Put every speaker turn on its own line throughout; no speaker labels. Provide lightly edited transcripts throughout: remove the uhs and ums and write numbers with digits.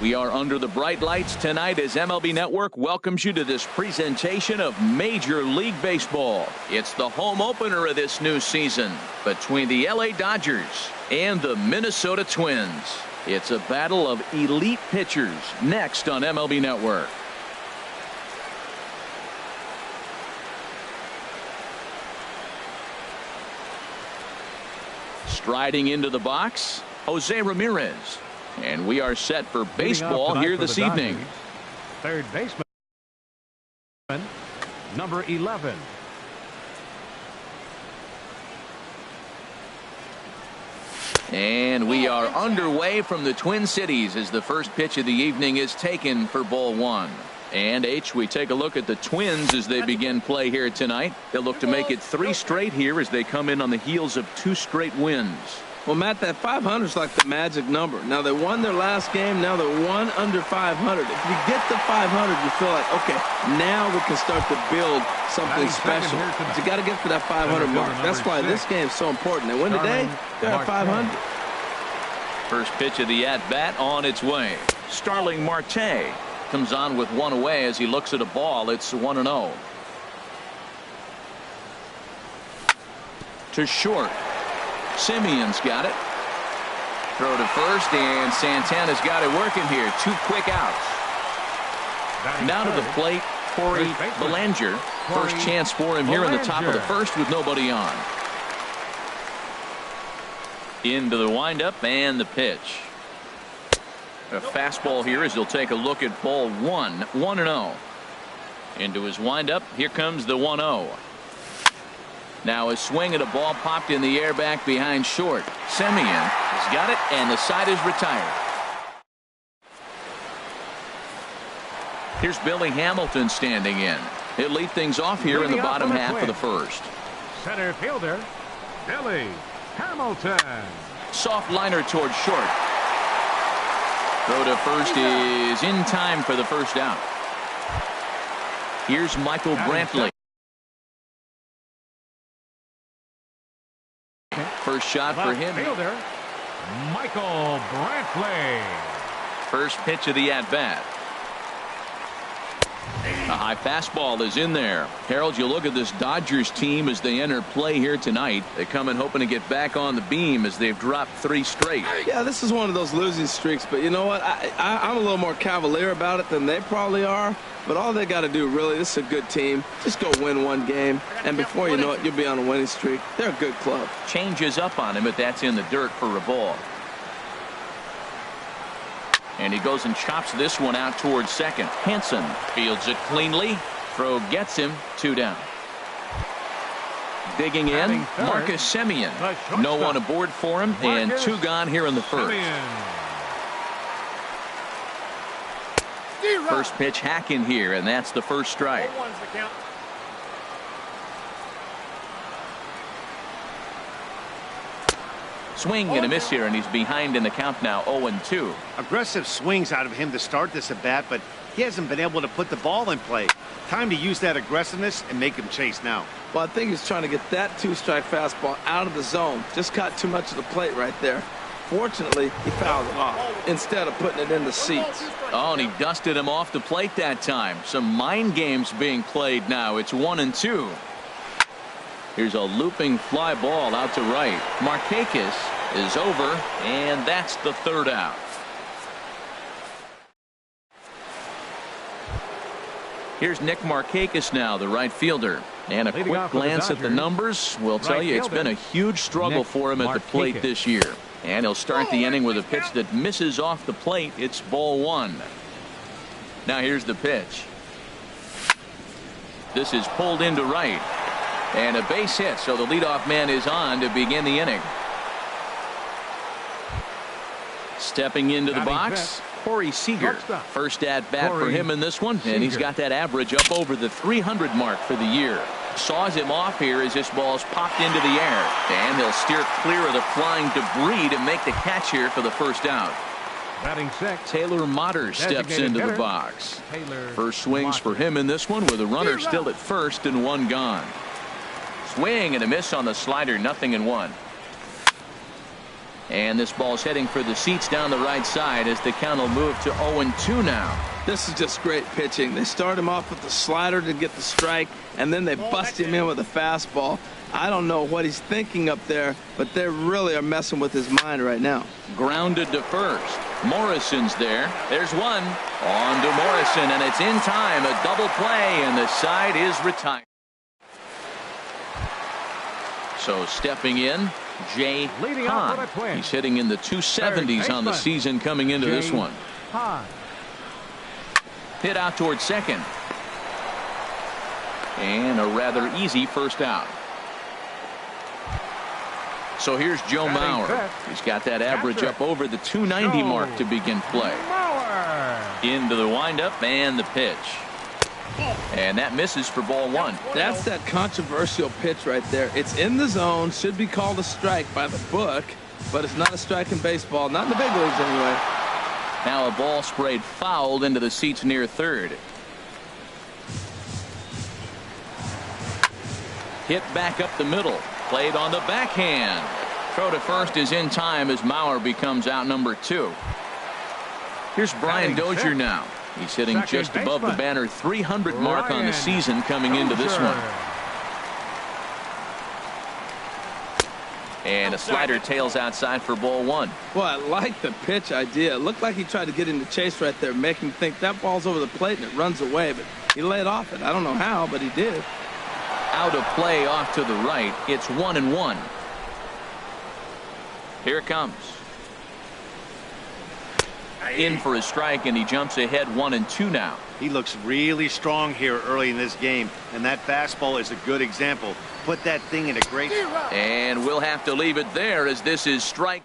We are under the bright lights tonight as MLB Network welcomes you to this presentation of Major League Baseball. It's the home opener of this new season between the LA Dodgers and the Minnesota Twins. It's a battle of elite pitchers next on MLB Network. Striding into the box, Jose Ramirez. And we are set for baseball here this evening.
Third baseman, number 11.
And we are underway from the Twin Cities as the first pitch of the evening is taken for ball one. And we take a look at the Twins as they begin play here tonight. They'll look to make it 3 straight here as they come in on the heels of 2 straight wins.
Well, Matt, that 500 is like the magic number. Now, they won their last game. Now they're 1 under 500. If you get to 500, you feel like, okay, now we can start to build something special. But you got to get to that 500 mark. That's why this game is so important. They win today, they're at 500.
First pitch of the at-bat on its way. Starling Marte comes on with 1 away as he looks at a ball. It's 1-0. To short. Simeon's got it. Throw to first, and Santana's got it working here. 2 quick outs. Now to the plate, Corey Bellinger. First chance for him here in the top of the first with nobody on. Into the windup and the pitch. A fastball here as he'll take a look at ball 1. 1-0. Into his windup. Here comes the 1-0. Now a swing at a ball popped in the air back behind short. Simeon has got it, and the side is retired. Here's Billy Hamilton standing in. He'll lead things off here in the bottom half of the first.
Center fielder, Billy Hamilton.
Soft liner towards short. Throw to first is in time for the first out. Here's Michael Brantley. First shot for him.
Fielder, Michael Brantley.
First pitch of the at-bat. A high fastball is in there. Harold, you look at this Dodgers team as they enter play here tonight. They come in hoping to get back on the beam as they've dropped 3 straight.
Yeah, this is one of those losing streaks, but you know what? I'm a little more cavalier about it than they probably are. But all they got to do, really, this is a good team. Just go win 1 game, and before you know it, you'll be on a winning streak. They're a good club.
Changes up on him, but that's in the dirt for a ball. And he goes and chops this one out towards second. Hansen fields it cleanly. Throw gets him. 2 down. Digging in, Marcus Semien. No one aboard for him, and 2 gone here in the first. First pitch hack in here, and that's the first strike. Swing and a miss here, and he's behind in the count now. 0-2.
Aggressive swings out of him to start this at bat, but he hasn't been able to put the ball in play. Time to use that aggressiveness and make him chase now.
Well, I think he's trying to get that 2-strike fastball out of the zone. Just caught too much of the plate right there. Fortunately, he fouled it off instead of putting it in the seats.
Oh, and he dusted him off the plate that time. Some mind games being played now. It's 1-2. Here's a looping fly ball out to right. Markakis is over, and that's the 3rd out. Here's Nick Markakis now, the right fielder. And a quick glance at the numbers will tell you it's been a huge struggle for him at the plate this year. And he'll start the inning with a pitch that misses off the plate. It's ball 1. Now here's the pitch. This is pulled into right. And a base hit, so the leadoff man is on to begin the inning. Stepping into the box, Corey Seager. First at bat for him in this one, and he's got that average up over the 300 mark for the year. Saws him off here as this ball's popped into the air, and he'll steer clear of the flying debris to make the catch here for the first out.
Batting sixth,
Taylor Motter steps into the box. First swings for him in this one with a runner still at first and 1 gone. Swing and a miss on the slider, 0-1. And this ball's heading for the seats down the right side as the count will move to 0-2 now.
This is just great pitching. They start him off with the slider to get the strike, and then they bust him in with a fastball. I don't know what he's thinking up there, but they really are messing with his mind right now.
Grounded to first. Morrison's there. There's one. On to Morrison, and it's in time. A double play, and the side is retired. So stepping in, Jay Hahn. He's hitting in the 270s on the season coming into this one. Hit out towards second. And a rather easy first out. So here's Joe Mauer. He's got that average up over the 290 mark to begin play. Into the windup and the pitch. And that misses for ball one.
That's that controversial pitch right there. It's in the zone, should be called a strike by the book, but it's not a strike in baseball, not in the big leagues anyway.
Now a ball sprayed fouled into the seats near third. Hit back up the middle. Played on the backhand. Throw to first is in time as Mauer becomes out number 2. Here's Brian Dozier now. He's hitting just above the banner 300 mark on the season coming into this one. And a slider tails outside for ball one.
Well, I like the pitch idea. It looked like he tried to get into chase right there, make him think that ball's over the plate and it runs away, but he laid off it. I don't know how, but he did.
Out of play off to the right. It's 1-1. Here it comes. In for a strike, and he jumps ahead 1-2 now.
He looks really strong here early in this game, and that fastball is a good example. Put that thing in a great spot.
And we'll have to leave it there as this is strike.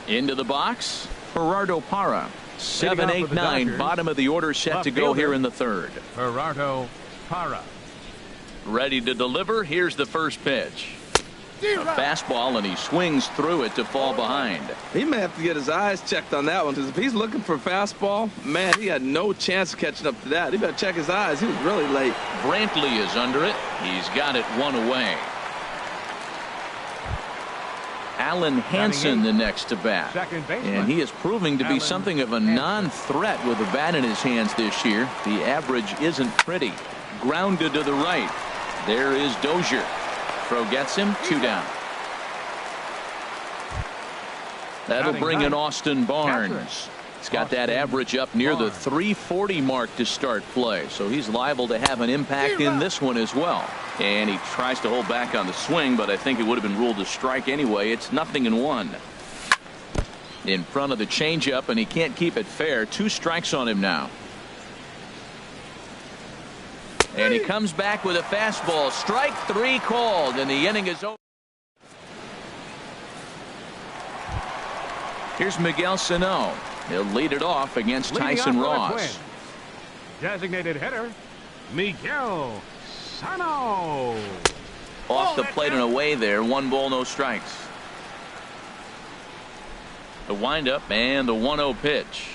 Into the box, Gerardo Parra. 7, 8, 9, bottom of the order set to go here in the third.
Gerardo Parra.
Ready to deliver. Here's the first pitch. A fastball, and he swings through it to fall behind.
He may have to get his eyes checked on that one, because if he's looking for a fastball, man, he had no chance of catching up to that. He better check his eyes. He was really late.
Brantley is under it. He's got it one away. Alan Hansen the next to bat. And he is proving to be something of a non-threat with a bat in his hands this year. The average isn't pretty. Grounded to the right. There is Dozier. Throw gets him, 2 down. That'll bring in Austin Barnes. He's got that average up near the 340 mark to start play, so he's liable to have an impact in this one as well. And he tries to hold back on the swing, but I think it would have been ruled a strike anyway. It's 0-1. In front of the changeup, and he can't keep it fair. 2 strikes on him now. And he comes back with a fastball. Strike 3 called, and the inning is over. Here's Miguel Sano. He'll lead it off against Tyson Ross.
Designated hitter, Miguel Sano.
Off the plate and away there. 1 ball, no strikes. The windup and the 1-0 pitch.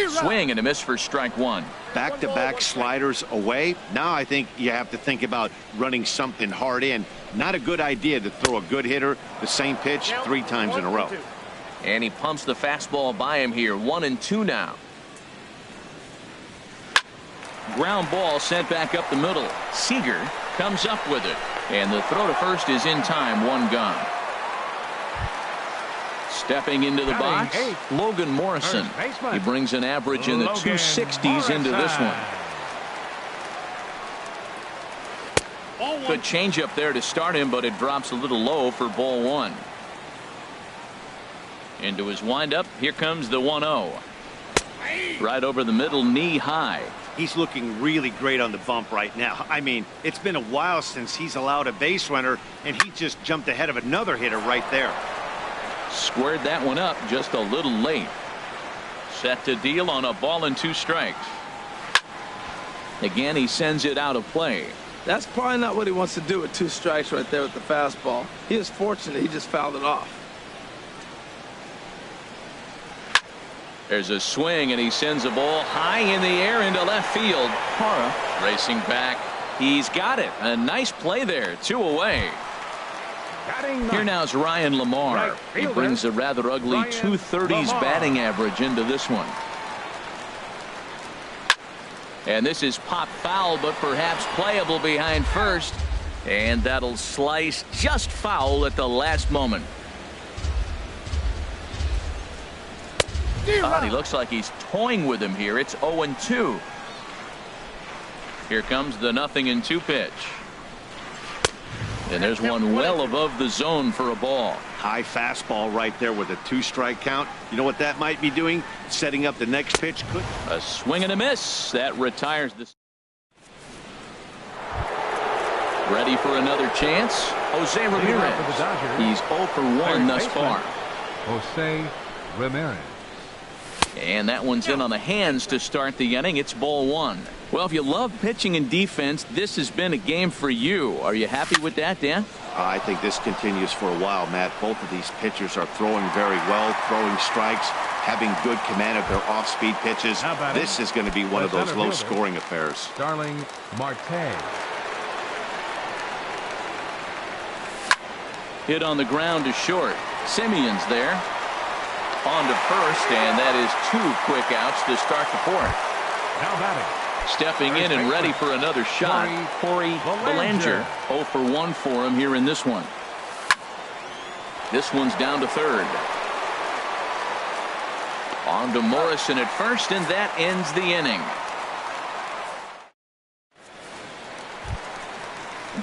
Swing and a miss for strike 1.
Back-to-back sliders away. Now I think you have to think about running something hard in. Not a good idea to throw a good hitter the same pitch 3 times in a row.
And he pumps the fastball by him here. 1-2 now. Ground ball sent back up the middle. Seager comes up with it. And the throw to first is in time. 1 gone. Stepping into the box, Logan Morrison. He brings an average in the 260s into this one. Good changeup there to start him, but it drops a little low for ball 1. Into his windup. Here comes the 1-0. Right over the middle, knee high.
He's looking really great on the bump right now. I mean, it's been a while since he's allowed a base runner, and he just jumped ahead of another hitter right there.
Squared that one up just a little late. Set to deal on a ball and 2 strikes. Again, he sends it out of play.
That's probably not what he wants to do with 2 strikes right there with the fastball. He is fortunate he just fouled it off.
There's a swing, and he sends a ball high in the air into left field. Parra racing back. He's got it. A nice play there. 2 away.
Batting
Here
ninth.
now is Ryan Lamar.
Right
He
fielder,
brings a rather ugly
Ryan
230s
Lamar.
batting average into this one. And this is pop foul, but perhaps playable behind first. And that'll slice just foul at the last moment. He looks like he's toying with him here. It's 0-2. Here comes the 0-2 pitch. And there's one well above the zone for a ball.
High fastball right there with a 2-strike count. You know what that might be doing? Setting up the next pitch.
A swing and a miss. That retires this. Ready for another chance. Jose Ramirez. He's 0 for 1 thus far.
Jose Ramirez.
And that one's in on the hands to start the inning. It's ball 1. Well, if you love pitching and defense, this has been a game for you. Are you happy with that, Dan?
I think this continues for a while, Matt. Both of these pitchers are throwing very well, throwing strikes, having good command of their off-speed pitches. This is going to be one of those low-scoring affairs.
Starling Marte.
Hit on the ground to short. Simeon's there. On to first, and that is 2 quick outs to start the 4th.
Now batting.
Stepping in and ready for another shot, Corey Belanger. 0 for 1 for him here in this one. This one's down to third. On to Morrison at first, and that ends the inning.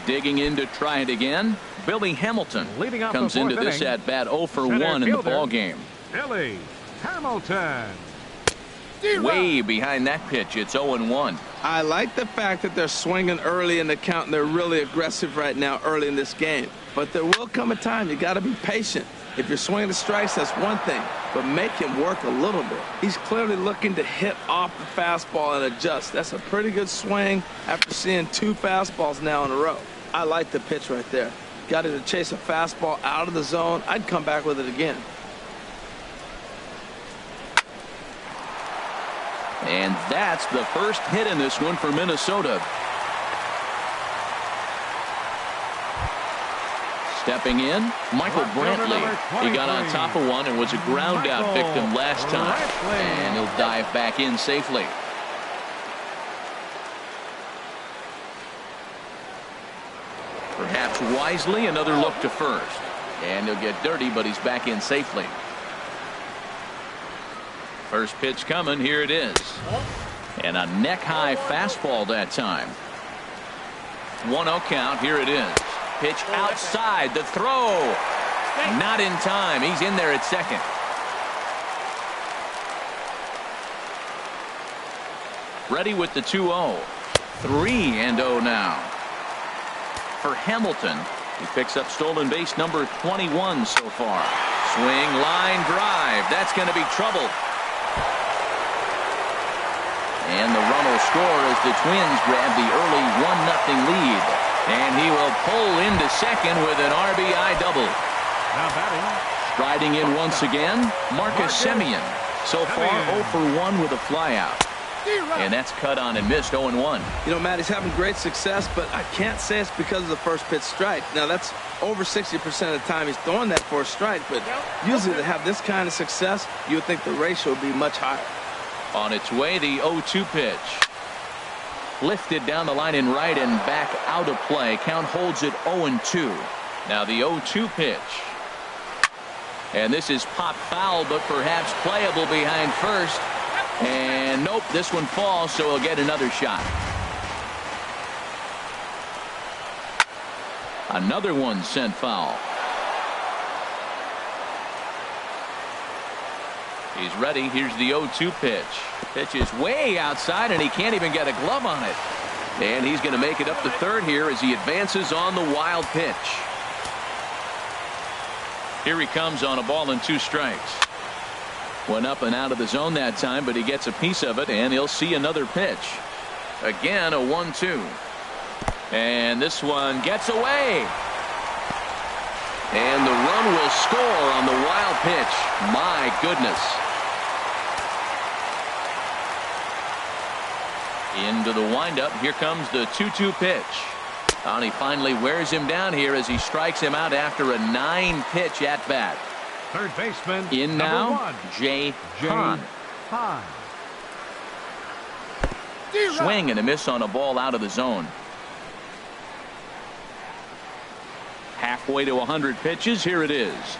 Digging in to try it again. Billy Hamilton
Leading off
comes
the
into
fourth
this
inning.
at bat 0 for
Center
1 in the
fielder.
ball game.
Billy Hamilton.
Way behind that pitch. It's 0-1.
I like the fact that they're swinging early in the count, and they're really aggressive right now early in this game. But there will come a time you got to be patient. If you're swinging the strikes, that's one thing, but make him work a little bit. He's clearly looking to hit off the fastball and adjust. That's a pretty good swing after seeing 2 fastballs now in a row. I like the pitch right there. Got him to chase a fastball out of the zone. I'd come back with it again.
And that's the first hit in this one for Minnesota. Stepping in, Michael Brantley. He got on top of one and was a ground out victim last time. And he'll dive back in safely. Perhaps wisely, another look to first. And he'll get dirty, but he's back in safely. First pitch coming. Here it is. And a neck-high fastball that time. 1-0 count. Here it is. Pitch outside. The throw. Not in time. He's in there at second. Ready with the 2-0. 3-0 now. For Hamilton. He picks up stolen base number 21 so far. Swing, line, drive. That's going to be trouble. And the run will score as the Twins grab the early 1-0 lead. And he will pull into second with an RBI double.
Now batting.
Striding in once again, Marcus Semien. So far 0 for 1 with a flyout. And that's cut on and missed 0-1.
You know, Matt, he's having great success, but I can't say it's because of the first pitch strike. Now, that's over 60% of the time he's throwing that for a strike, but usually to have this kind of success, you would think the ratio would be much higher.
On its way, the 0-2 pitch. Lifted down the line in right and back out of play. Count holds it 0-2. Now the 0-2 pitch. And this is pop foul, but perhaps playable behind first. And nope, this one falls, so he'll get another shot. Another one sent foul. He's ready. Here's the 0-2 pitch. Pitch is way outside, and he can't even get a glove on it. And he's going to make it up to third here as he advances on the wild pitch. Here he comes on a ball and 2 strikes. Went up and out of the zone that time, but he gets a piece of it, and he'll see another pitch. Again, a 1-2. And this one gets away. And the run will score on the wild pitch. My goodness. Into the windup. Here comes the 2-2 pitch. And he finally wears him down here as he strikes him out after a 9-pitch at bat.
Third baseman.
In now,
1.
Jay Hahn.
Hahn.
Swing and a miss on a ball out of the zone. Halfway to 100 pitches. Here it is.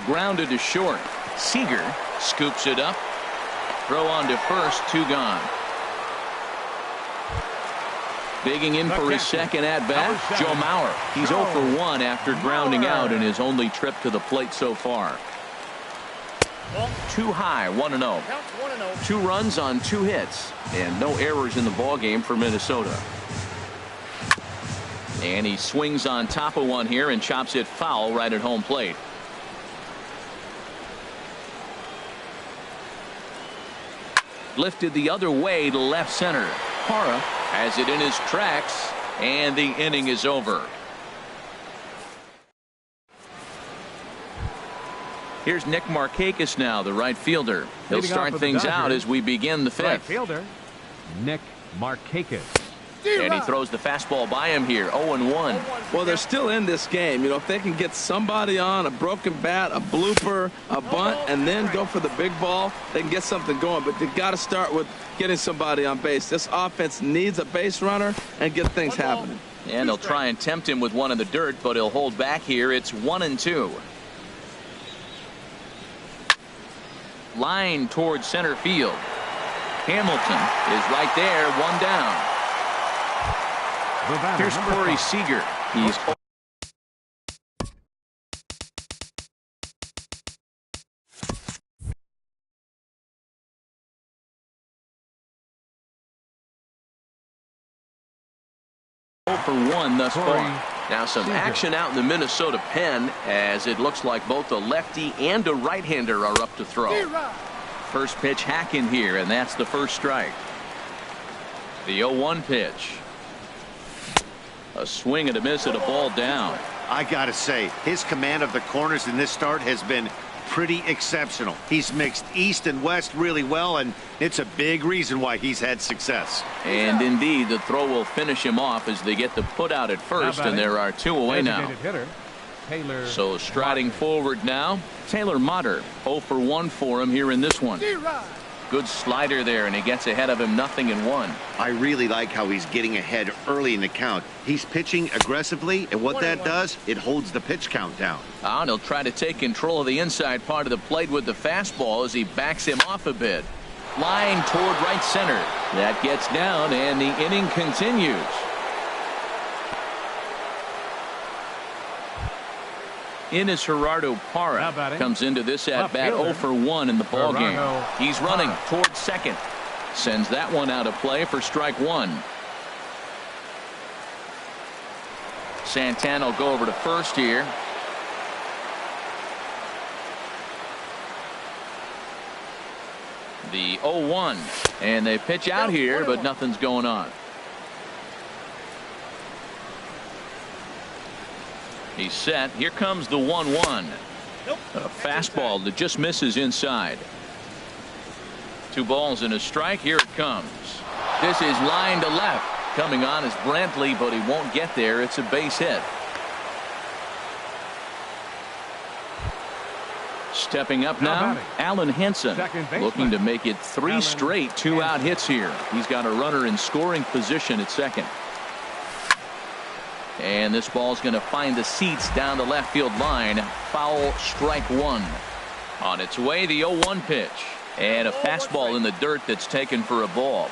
Grounded to short. Seager scoops it up. Throw on to first. 2 gone. Digging in for his second at bat, Joe Mauer. He's 0 for 1 after grounding out in his only trip to the plate so far. Too high, 1-0. 2 runs on 2 hits, and no errors in the ball game for Minnesota. And he swings on top of one here and chops it foul right at home plate. Lifted the other way to left center. Parra has it in his tracks, and the inning is over. Here's Nick Markakis now, the right fielder. He'll start things out as we begin the 5th.
Right fielder, Nick Markakis.
And he throws the fastball by him here, 0-1.
Well, they're still in this game. You know, if they can get somebody on a broken bat, a blooper, a bunt, and then go for the big ball, they can get something going. But they've got to start with getting somebody on base. This offense needs a base runner and get things happening.
And they'll try and tempt him with one in the dirt, but he'll hold back here. It's 1-2. Line towards center field. Hamilton is right there, 1 down. Here's Corey Seager. He's for 1 thus far. Now some action out in the Minnesota pen as it looks like both a lefty and a right-hander are up to throw. First pitch hacking here, and that's the first strike. The 0-1 pitch. A swing and a miss at a ball down.
I gotta say, his command of the corners in this start has been pretty exceptional. He's mixed east and west really well, and it's a big reason why he's had success.
And indeed, the throw will finish him off as they get the put out at first, and there are 2 away now. So striding forward now, Taylor Motter. 0 for 1 for him here in this one. Good slider there, and he gets ahead of him, 0-1.
I really like how he's getting ahead early in the count. He's pitching aggressively, and what that does, it holds the pitch count down.
And he'll try to take control of the inside part of the plate with the fastball as he backs him off a bit. Line toward right center. That gets down, and the inning continues. In is Gerardo Parra. Comes into this at bat 0 for 1 in the ball game. He's running towards second. Sends that one out of play for strike 1. Santana will go over to first here. The 0-1, and they pitch out here, but nothing's going on. He's set. Here comes the 1-1. A fastball that just misses inside. 2 balls and a strike. Here it comes. This is line to left. Coming on is Brantley, but he won't get there. It's a base hit. Stepping up now, Alan Henson, looking to make it 3 straight 2-out hits here. He's got a runner in scoring position at second. And this ball's going to find the seats down the left field line. Foul, strike 1. On its way, the 0-1 pitch. And a fastball in the dirt that's taken for a ball.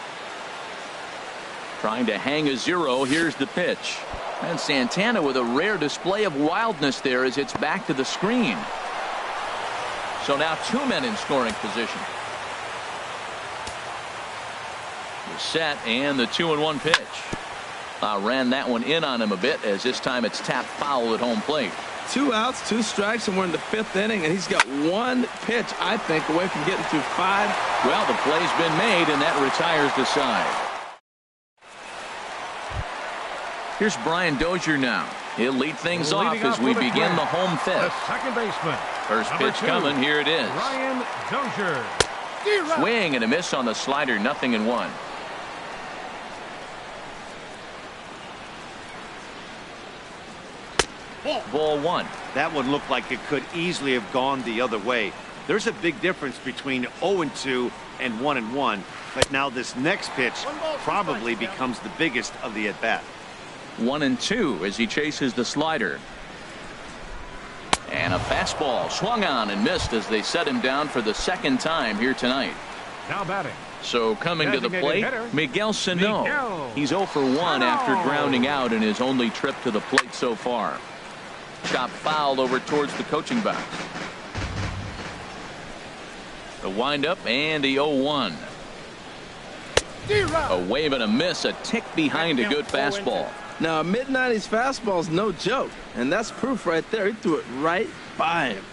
Trying to hang a 0. Here's the pitch. And Santana with a rare display of wildness there as it's back to the screen. So now 2 men in scoring position. The set and the 2-1 pitch. Ran that one in on him a bit as this time it's tapped foul at home plate.
2 outs, 2 strikes, and we're in the 5th inning, and he's got 1 pitch, I think, away from getting through 5.
Well, the play's been made, and that retires the side. Here's Brian Dozier now. He'll lead things off as we begin the home 5th.
The second baseman.
First pitch coming. Here it is.
Brian Dozier.
Swing and a miss on the slider. 0-1. Ball one.
That one looked like it could easily have gone the other way. There's a big difference between 0-2 and 1-1, but now this next pitch probably becomes the biggest of the at-bat.
1-2 as he chases the slider. And a fastball swung on and missed as they set him down for the second time here tonight.
Now batting.
So coming to the plate,
hitter,
Miguel Sano.
Miguel
He's 0 for 1 after grounding out in his only trip to the plate so far. Chop fouled over towards the coaching box. The windup and the 0-1. A wave and a miss, a tick behind a good fastball.
Now, a mid-90s fastball is no joke, and that's proof right there. He threw it right by him.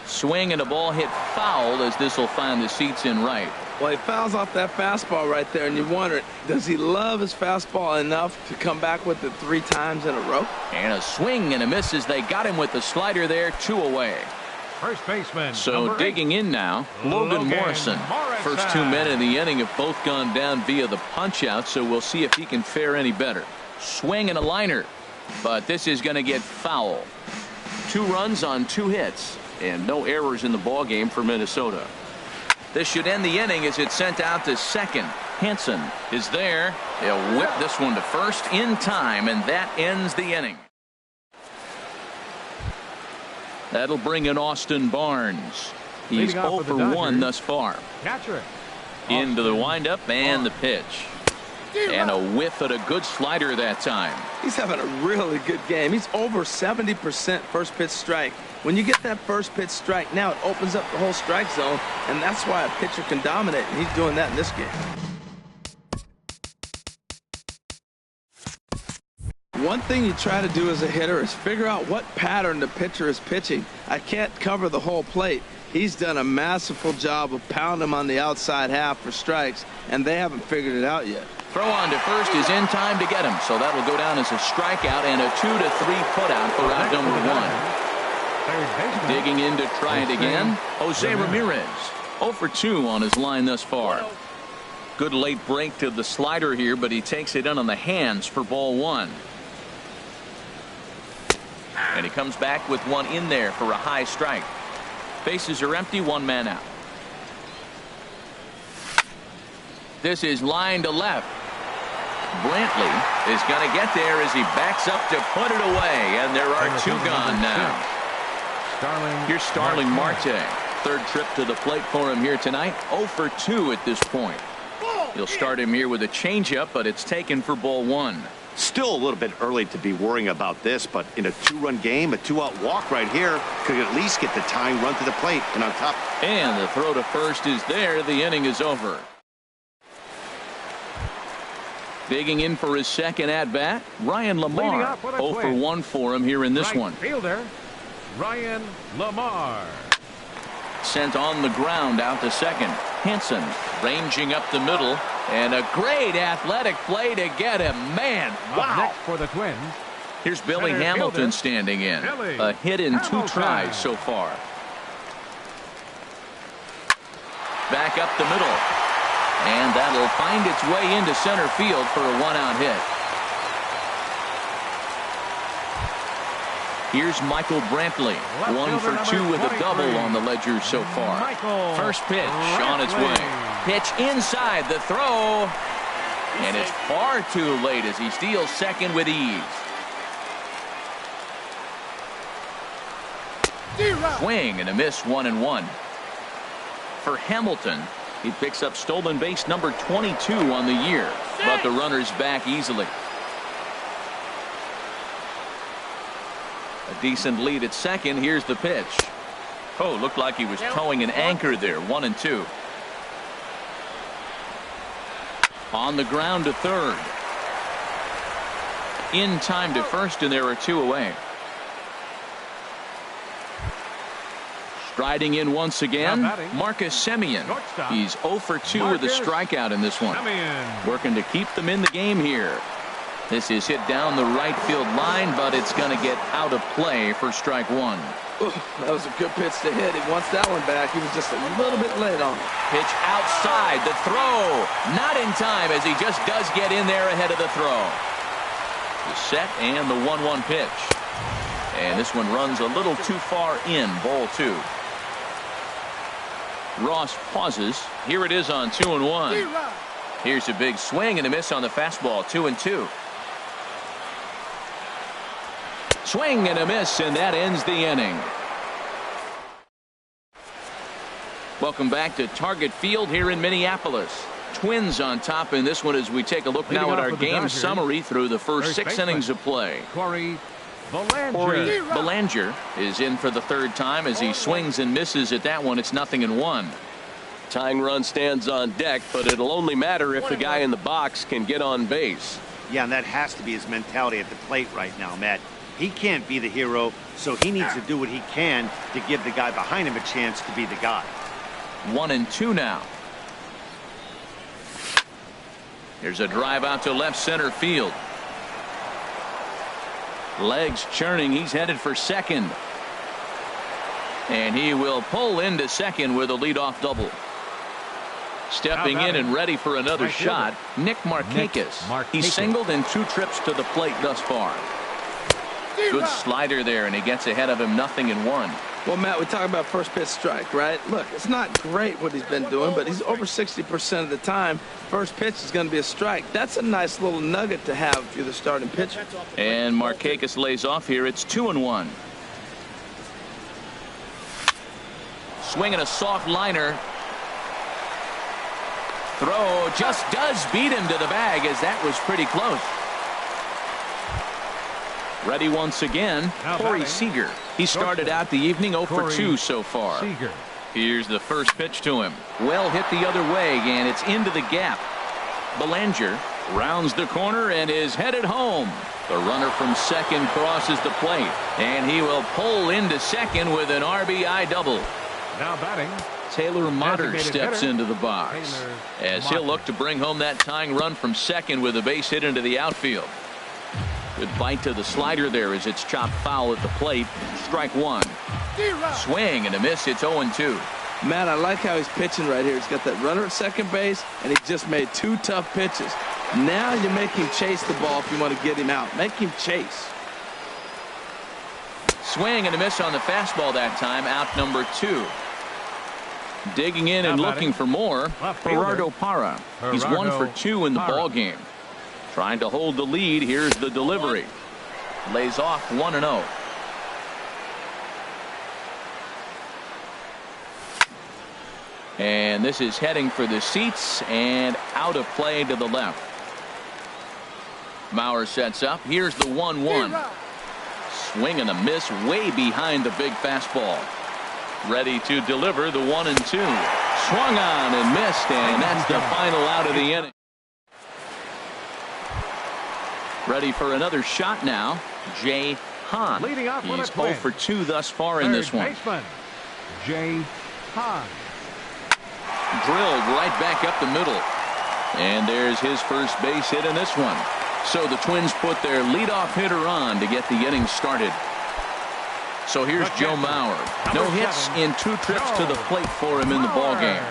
Swing and a ball hit foul as this will find the seats in right.
Well, he fouls off that fastball right there, and you wonder, does he love his fastball enough to come back with it 3 times in a row?
And a swing and a miss as they got him with the slider there, 2 away.
First baseman.
So digging in now, Logan Morrison. First 2 men in the inning have both gone down via the punch out, so we'll see if he can fare any better. Swing and a liner, but this is going to get foul. 2 runs on 2 hits and no errors in the ball game for Minnesota. This should end the inning as it's sent out to second. Hansen is there. They'll whip this one to first in time, and that ends the inning. That'll bring in Austin Barnes. He's 0 for 1 thus far.
Catcher.
Into the windup and the pitch. And a whiff at a good slider that time.
He's having a really good game. He's over 70% first pitch strike. When you get that first pitch strike, now it opens up the whole strike zone, and that's why a pitcher can dominate, and he's doing that in this game. One thing you try to do as a hitter is figure out what pattern the pitcher is pitching. I can't cover the whole plate. He's done a masterful job of pounding him on the outside half for strikes, and they haven't figured it out yet.
Throw on to first is in time to get him, so that'll go down as a strikeout and a 2-3 putout for out number 1. Digging in to try it again, Jose Ramirez. 0 for 2 on his line thus far. Good late break to the slider here, but he takes it in on the hands for ball 1. And he comes back with one in there for a high strike. Bases are empty, 1 man out. This is line to left. Brantley is going to get there as he backs up to put it away, and there are 2 gone now. Here's Starling Marte. Third trip to the plate for him here tonight. 0 for 2 at this point. He'll start him here with a changeup, but it's taken for ball 1.
Still a little bit early to be worrying about this, but in a 2-run game, a 2-out walk right here could at least get the tying run to the plate and on top.
And the throw to first is there. The inning is over. Digging in for his second at-bat, Ryan Lamar. 0 for 1 for him here in this one.
Fielder, Ryan Lamar.
Sent on the ground out to second. Hansen ranging up the middle, and a great athletic play to get him. Man, wow.
Next for the Twins.
Here's Billy Hamilton standing in. A hit in 2 tries so far. Back up the middle. And that'll find its way into center field for a 1-out hit. Here's Michael Brantley. 1 for 2 with a double on the ledger so far. First pitch on its way. Pitch inside the throw. And it's far too late as he steals second with ease. Swing and a miss, 1-1. For Hamilton, he picks up stolen base number 22 on the year, but the runner's back easily. A decent lead at second. Here's the pitch. Oh, looked like he was towing an anchor there. 1-2. On the ground to third. In time to first, and there are 2 away. Striding in once again, Marcus Semien. He's 0 for 2 with a strikeout in this one. Working to keep them in the game here. This is hit down the right field line, but it's going to get out of play for strike 1.
Ooh, that was a good pitch to hit. He wants that one back. He was just a little bit late on it.
Pitch outside. The throw. Not in time as he just does get in there ahead of the throw. The set and the 1-1 pitch. And this one runs a little too far in. Ball 2. Ross pauses. Here it is on 2-1. Here's a big swing and a miss on the fastball. 2-2. Swing and a miss, and that ends the inning. Welcome back to Target Field here in Minneapolis. Twins on top in this one as we take a look now at our game summary through the first 6 innings of play.
Corey
Belanger is in for the 3rd time as he swings and misses at that one. It's 0-1.
Tying run stands on deck, but it'll only matter if the guy in the box can get on base.
Yeah, and that has to be his mentality at the plate right now, Matt. He can't be the hero, so he needs to do what he can to give the guy behind him a chance to be the guy.
1-2 now. Here's a drive out to left center field. Legs churning. He's headed for second. And he will pull into second with a leadoff double. Stepping in and ready for another shot, Nick Markakis. He's singled in 2 trips to the plate thus far. Good slider there, and he gets ahead of him. 0-1.
Well, Matt, we talk about first pitch strike, right? Look, it's not great what he's been doing, but he's over 60% of the time. First pitch is going to be a strike. That's a nice little nugget to have if you're the starting pitcher.
And Markakis lays off here. It's 2-1. Swinging a soft liner. Throw just does beat him to the bag, as that was pretty close. Ready once again, Corey Seager. He started out the evening 0 for 2 so far. Here's the first pitch to him. Well hit the other way, and it's into the gap. Belanger rounds the corner and is headed home. The runner from second crosses the plate, and he will pull into second with an RBI double.
Now batting,
Taylor Motter steps into the box as he'll look to bring home that tying run from second with a base hit into the outfield. Good bite to the slider there as it's chopped foul at the plate. Strike 1. Swing and a miss. It's 0-2.
Matt, I like how he's pitching right here. He's got that runner at second base, and he just made 2 tough pitches. Now you make him chase the ball if you want to get him out. Make him chase.
Swing and a miss on the fastball that time. Out number 2. Digging in and looking for more, Gerardo Parra. He's 1 for 2 in the ball game. Trying to hold the lead. Here's the delivery. Lays off 1-0. And this is heading for the seats and out of play to the left. Mauer sets up. Here's the 1-1. Swing and a miss way behind the big fastball. Ready to deliver the 1-2. Swung on and missed, and that's the final out of the inning. Ready for another shot now, Jay Hahn. He's 0 for 2 thus far in this one.
Jay Hahn.
Drilled right back up the middle. And there's his first base hit in this one. So the Twins put their leadoff hitter on to get the inning started. So here's Joe Mauer. No hits in 2 trips to the plate for him in the ballgame.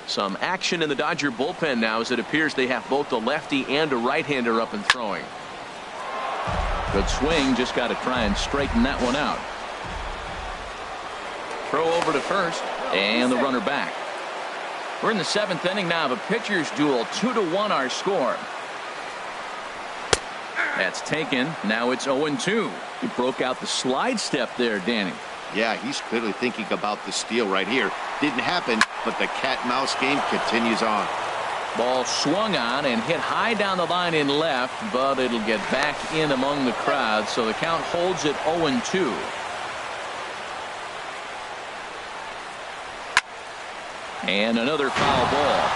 Some action in the Dodger bullpen now as it appears they have both a lefty and a right-hander up and throwing. Good swing, just got to try and straighten that one out. Throw over to first, and the runner back. We're in the 7th inning now of a pitcher's duel. 2-1 our score. That's taken. Now it's 0-2. He broke out the slide step there, Danny.
Yeah, he's clearly thinking about the steal right here. Didn't happen, but the cat-mouse game continues on.
Ball swung on and hit high down the line in left, but it'll get back in among the crowd, so the count holds at 0-2. And another foul ball.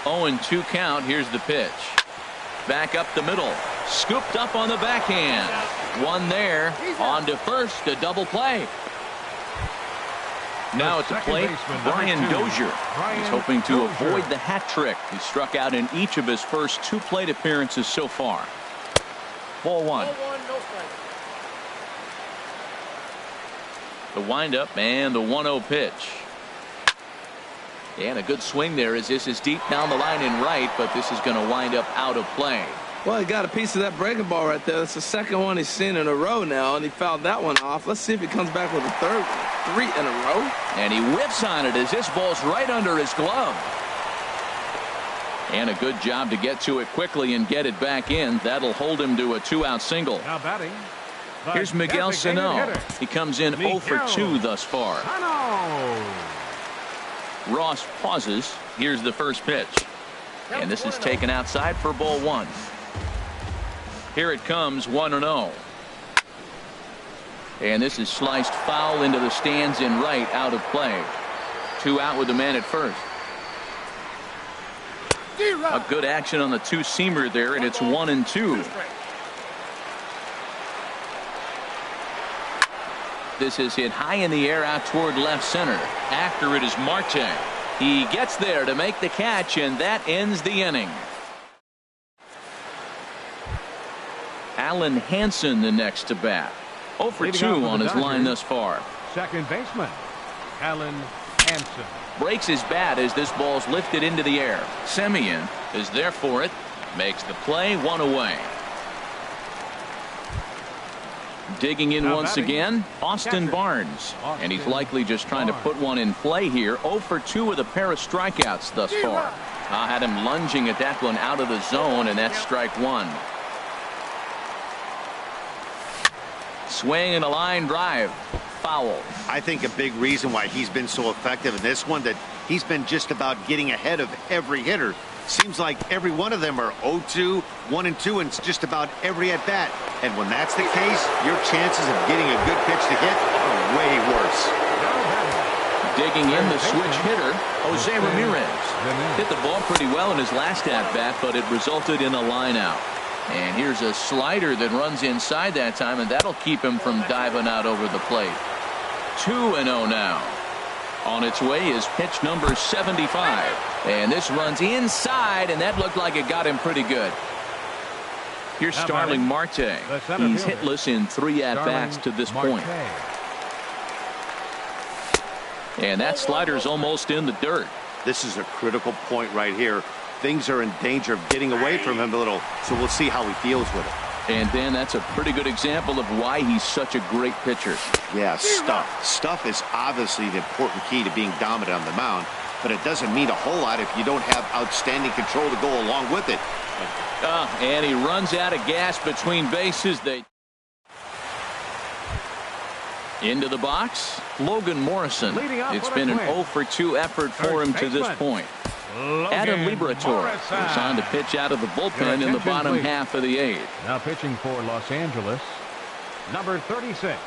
Oh, 2 count. Here's the pitch. Back up the middle. Scooped up on the backhand. One there. On to first. A double play. Now at the plate, Brian Dozier. He's hoping to avoid the hat trick. He struck out in each of his first 2 plate appearances so far. Ball 1. The windup and the 1-0 pitch. And a good swing there as this is deep down the line in right, but this is going to wind up out of play.
Well, he got a piece of that breaking ball right there. That's the second one he's seen in a row now, and he fouled that one off. Let's see if he comes back with a third one. 3 in a row.
And he whips on it as this ball's right under his glove. And a good job to get to it quickly and get it back in. That'll hold him to a 2-out single.
Now batting.
Here's Miguel Sano. He comes in 0 for 2 thus far. Ross pauses. Here's the first pitch. And this is taken outside for ball 1. Here it comes, 1-0. And this is sliced foul into the stands in right, out of play. 2 out with the man at first. A good action on the two-seamer there, and it's 1-2. This is hit high in the air out toward left center. After it is Marte. He gets there to make the catch, and that ends the inning. Alan Hansen the next to bat. 0 for 2 on his line thus far.
Second baseman, Alan Hansen.
Breaks his bat as this ball's lifted into the air. Semien is there for it. Makes the play, 1 away. Digging in once again, Austin Barnes. And he's likely just trying to put one in play here. 0 for 2 with a pair of strikeouts thus far. I had him lunging at that one out of the zone, and that's strike 1. Swing and a line drive. Foul.
I think a big reason why he's been so effective in this one, that he's been just about getting ahead of every hitter. Seems like every one of them are 0-2, 1-2, and it's just about every at bat. And when that's the case, your chances of getting a good pitch to hit are way worse.
Digging in the switch hitter, Jose Ramirez. Hit the ball pretty well in his last at bat, but it resulted in a line out. And here's a slider that runs inside that time, and that'll keep him from diving out over the plate. 2-0 now. On its way is pitch number 75. And this runs inside, and that looked like it got him pretty good. Here's Starling Marte. He's hitless in 3 at-bats to this point. And that slider's almost in the dirt.
This is a critical point right here. Things are in danger of getting away from him a little, so we'll see how he deals with it.
And Dan, that's a pretty good example of why he's such a great pitcher.
Yeah, stuff. Stuff is obviously the important key to being dominant on the mound, but it doesn't mean a whole lot if you don't have outstanding control to go along with it.
And he runs out of gas between bases. Into the box, Logan Morrison. It's been an 0 for 2 effort for him to this point. Adam Liberatore is on to pitch out of the bullpen in the bottom half of the 8th.
Now pitching for Los Angeles, number 36,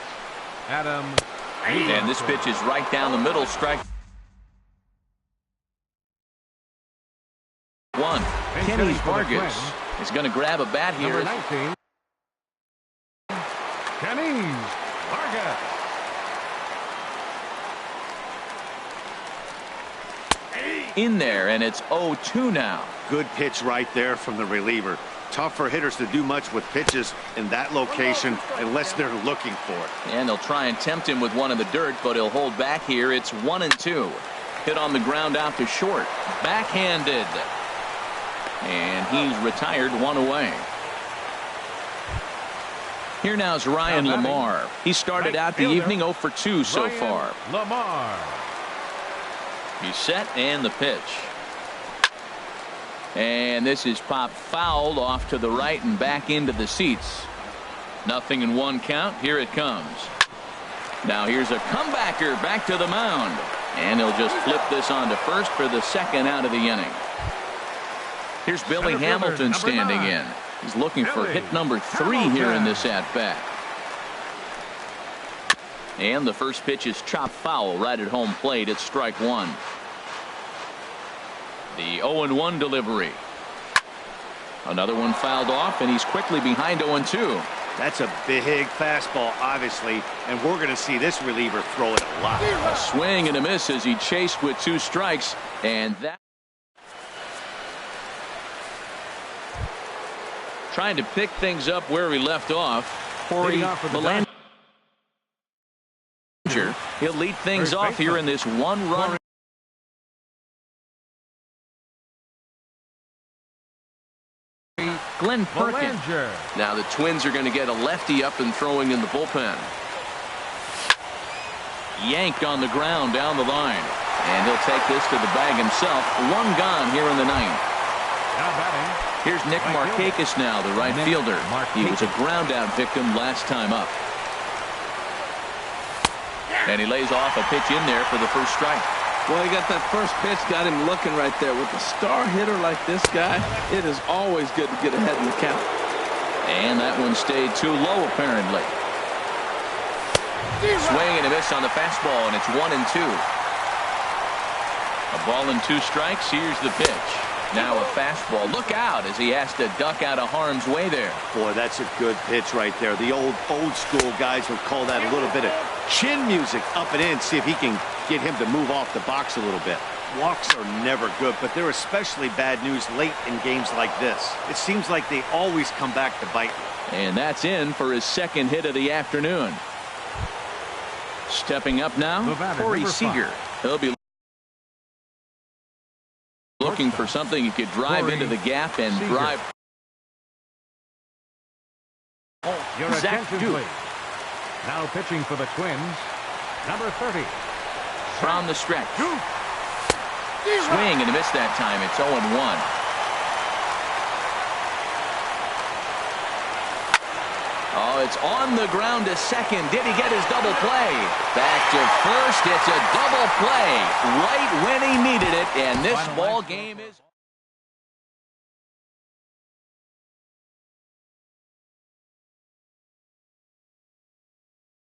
Adam.
And this pitch is right down the middle. Strike 1. Kenny Vargas is going to grab a bat here.
Number 19, Kenny Vargas.
In there, and it's 0-2 now.
Good pitch right there from the reliever. Tough for hitters to do much with pitches in that location unless they're looking for it.
And they'll try and tempt him with one in the dirt, but he'll hold back here. It's 1-2. Hit on the ground out to short. Backhanded. And he's retired, 1 away. Here now is Ryan Lamar. He started out the evening 0 for 2 so far.
Lamar.
He's set, and the pitch. And this is popped fouled off to the right and back into the seats. 0-1 count. Here it comes. Now here's a comebacker back to the mound. And he'll just flip this on to first for the 2nd out of the inning. Here's Billy Hamilton standing in. He's looking for hit number 3 here in this at-bat. And the first pitch is chopped foul right at home plate. It's strike 1. The 0-1 delivery. Another one fouled off, and he's quickly behind 0-2.
That's a big fastball, obviously, and we're going to see this reliever throw it a lot.
A swing and a miss as he chased with 2 strikes, and that. Trying to pick things up where we left off. Corey Belanger He'll lead things off here in this one-run. Glenn Perkins.
Now the Twins are going to get a lefty up and throwing in the bullpen.
Yanked on the ground down the line. And he'll take this to the bag himself. One gone here in the ninth. Here's Nick Markakis now, the right fielder. He was a ground-out victim last time up. And he lays off a pitch in there for the first strike.
Well, he got that first pitch, got him looking right there. With a star hitter like this guy, it is always good to get ahead in the count.
And that one stayed too low, apparently. Swing and a miss on the fastball, and it's 1-2. A ball and 2 strikes. Here's the pitch. Now a fastball. Look out as he has to duck out of harm's way there.
Boy, that's a good pitch right there. The old school guys would call that a little bit of chin music up and in. See if he can get him to move off the box a little bit. Walks are never good, but they're especially bad news late in games like this. It seems like they always come back to bite.
And that's in for his second hit of the afternoon. Stepping up now, Corey Seager. He'll be looking for something he could drive into the gap and drive.
Zach Duke. Now pitching for the Twins, number 30.
From the stretch. Swing and a miss that time. It's 0-1. Oh, it's on the ground to second. Did he get his double play? Back to first. It's a double play right when he needed it. And this ball game is